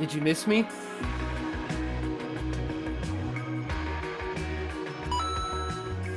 Did you miss me?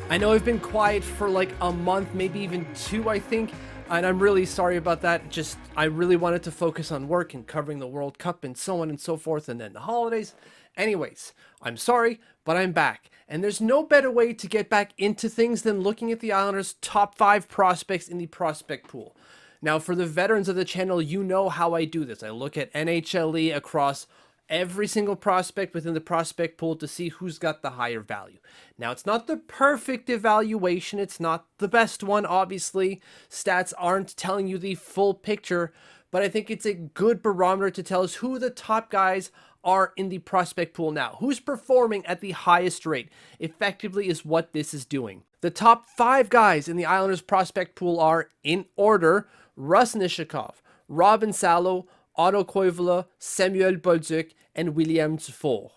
I know I've been quiet for like a month, maybe even two, I think, and I'm really sorry about that. Just, I really wanted to focus on work and covering the World Cup and so on and so forth, and then the holidays. Anyways, I'm sorry, but I'm back. And there's no better way to get back into things than looking at the Islanders' top 5 prospects in the prospect pool. Now, for the veterans of the channel, you know how I do this. I look at NHLe across every single prospect within the prospect pool to see who's got the higher value. Now, it's not the perfect evaluation. It's not the best one, obviously. Stats aren't telling you the full picture, but I think it's a good barometer to tell us who the top guys are in the prospect pool now. Who's performing at the highest rate effectively is what this is doing. The top 5 guys in the Islanders prospect pool are, in order, Russ Ishiekov, Robin Salo, Otto Koivula, Samuel Bolduc, and William Dufour.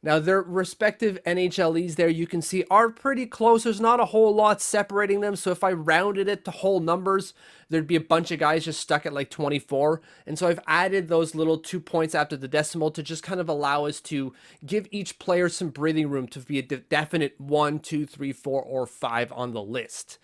Now, their respective NHLEs there, you can see, are pretty close. There's not a whole lot separating them, so if I rounded it to whole numbers, there'd be a bunch of guys just stuck at like 24. And so I've added those little 2 points after the decimal to just kind of allow us to give each player some breathing room to be a definite 1, 2, 3, 4, or 5 on the list.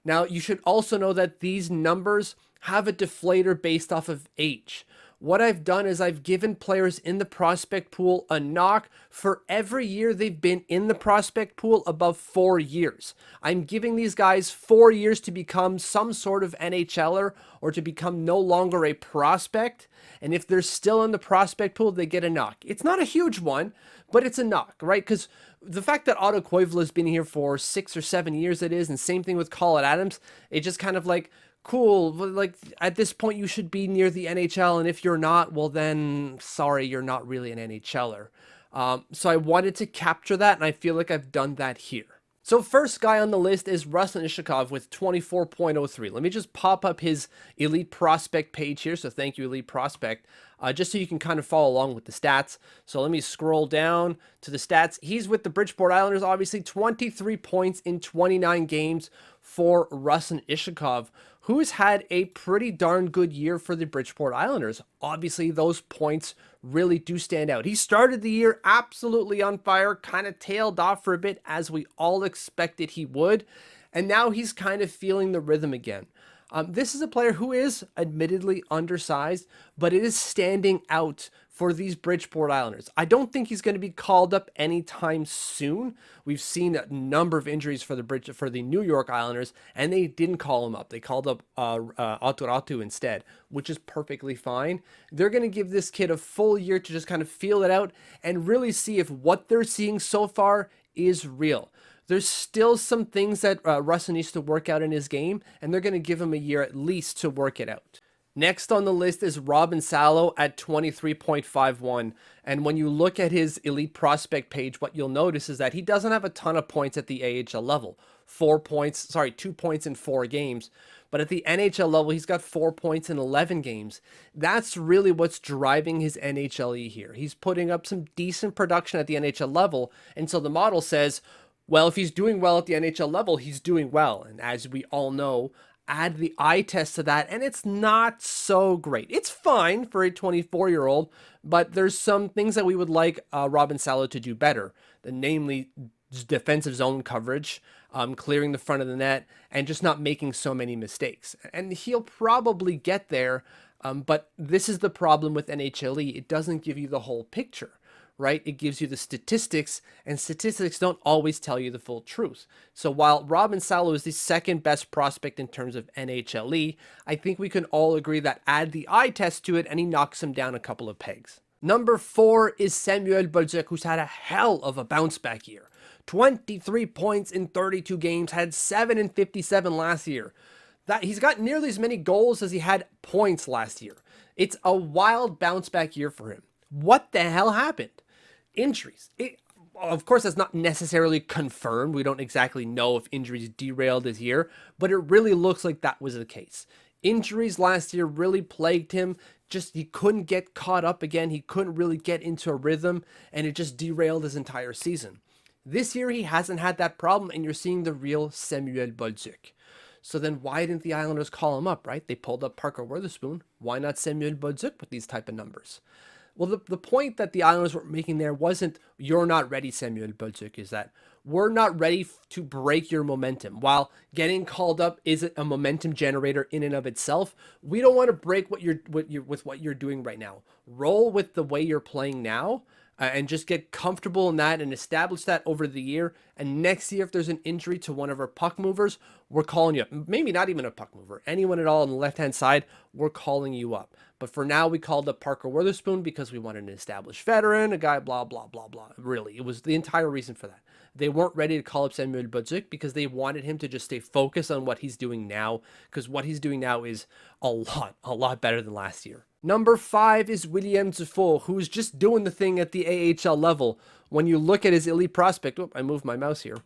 Now, you should also know that these numbers have a deflator based off of age. What I've done is I've given players in the prospect pool a knock for every year they've been in the prospect pool above 4 years. I'm giving these guys 4 years to become some sort of NHLer or to become no longer a prospect. And if they're still in the prospect pool, they get a knock. It's not a huge one, but it's a knock, right? Because the fact that Otto Koivula has been here for 6 or 7 years, it is, and same thing with Colin Adams, it just kind of like, cool, like at this point you should be near the NHL, and if you're not, well then, sorry, you're not really an NHLer. So I wanted to capture that, and I feel like I've done that here. So first guy on the list is Russ Ishiekov with 24.03. Let me just pop up his Elite Prospect page here. So thank you, Elite Prospect, just so you can kind of follow along with the stats. So let me scroll down to the stats. He's with the Bridgeport Islanders, obviously 23 points in 29 games for Russ Ishiekov, who's had a pretty darn good year for the Bridgeport Islanders. Obviously, those points really do stand out. He started the year absolutely on fire, kind of tailed off for a bit, as we all expected he would, and now he's kind of feeling the rhythm again. This is a player who is admittedly undersized, but it is standing out for these Bridgeport Islanders. I don't think he's going to be called up anytime soon. We've seen a number of injuries for the New York Islanders, and they didn't call him up. They called up Aturatu instead, which is perfectly fine. They're going to give this kid a full year to just kind of feel it out and really see if what they're seeing so far is real. There's still some things that Russ needs to work out in his game, and they're going to give him a year at least to work it out. Next on the list is Robin Salo at 23.51. And when you look at his Elite Prospect page, what you'll notice is that he doesn't have a ton of points at the AHL level. 2 points in 4 games. But at the NHL level, he's got 4 points in 11 games. That's really what's driving his NHLE here. He's putting up some decent production at the NHL level. And so the model says, well, if he's doing well at the NHL level, he's doing well. And as we all know, add the eye test to that, and it's not so great. It's fine for a 24-year-old, but there's some things that we would like Robin Salo to do better, namely defensive zone coverage, clearing the front of the net, and just not making so many mistakes. And he'll probably get there, but this is the problem with NHLE. It doesn't give you the whole picture. Right? It gives you the statistics, and statistics don't always tell you the full truth. So while Robin Salo is the second best prospect in terms of NHLE, I think we can all agree that add the eye test to it and he knocks him down a couple of pegs. Number 4 is Samuel Bolduc, who's had a hell of a bounce back year. 23 points in 32 games, had 7 in 57 last year. He's got nearly as many goals as he had points last year. It's a wild bounce back year for him. What the hell happened? Injuries. Of course, that's not necessarily confirmed. We don't exactly know if injuries derailed his year, but it really looks like that was the case. Injuries last year really plagued him. Just he couldn't get caught up again. He couldn't really get into a rhythm, and it just derailed his entire season. This year, he hasn't had that problem, and you're seeing the real Samuel Bolduc. So then why didn't the Islanders call him up, right? They pulled up Parker Wotherspoon. Why not Samuel Bolduc with these type of numbers? Well, the point that the Islanders were making there wasn't you're not ready, Samuel Bolduc, is that we're not ready to break your momentum. While getting called up is a momentum generator in and of itself, we don't want to break what you're doing right now. Roll with the way you're playing now, and just get comfortable in that and establish that over the year. And next year, if there's an injury to one of our puck movers, we're calling you up. Maybe not even a puck mover. Anyone at all on the left-hand side, we're calling you up. But for now, we called up Parker Witherspoon because we wanted an established veteran, a guy, blah, blah, blah, blah. Really, it was the entire reason for that. They weren't ready to call up Samuel Bolduc because they wanted him to just stay focused on what he's doing now, because what he's doing now is a lot better than last year. Number 5 is William Dufault, who's just doing the thing at the AHL level. When you look at his elite prospect, I moved my mouse here.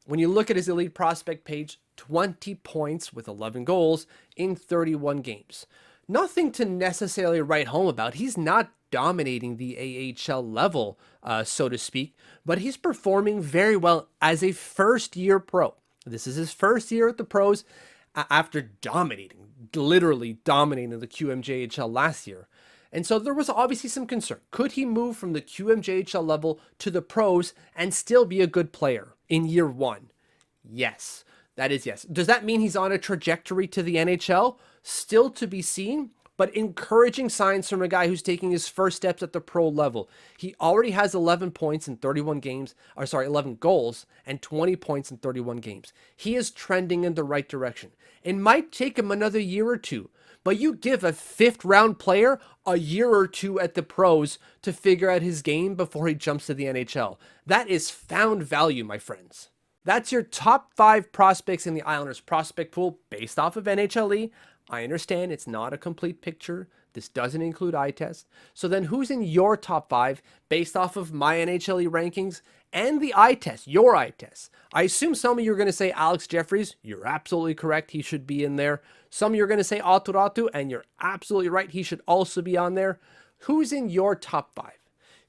When you look at his elite prospect page, 20 points with 11 goals in 31 games. Nothing to necessarily write home about. He's not dominating the AHL level, so to speak, but he's performing very well as a first-year pro. This is his first year at the pros after literally dominating the QMJHL last year. And so there was obviously some concern. Could he move from the QMJHL level to the pros and still be a good player in year 1? Yes, that is yes. Does that mean he's on a trajectory to the NHL? Still to be seen, but encouraging signs from a guy who's taking his first steps at the pro level. He already has 11 points in 31 games, 11 goals and 20 points in 31 games. He is trending in the right direction. It might take him another year or two, but you give a 5th-round player a year or two at the pros to figure out his game before he jumps to the NHL. That is found value, my friends. That's your top 5 prospects in the Islanders prospect pool based off of NHLe. I understand it's not a complete picture. This doesn't include eye test. So then who's in your top 5 based off of my NHLe rankings and the eye test, your eye test? I assume some of you are going to say Alex Jeffries. You're absolutely correct. He should be in there. Some of you are going to say Aatu Räty, and you're absolutely right. He should also be on there. Who's in your top 5?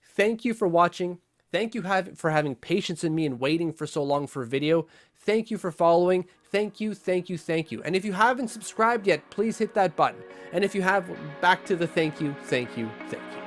Thank you for watching. Thank you for having patience in me and waiting for so long for a video. Thank you for following. Thank you, thank you, thank you. And if you haven't subscribed yet, please hit that button. And if you have, back to the thank you, thank you, thank you.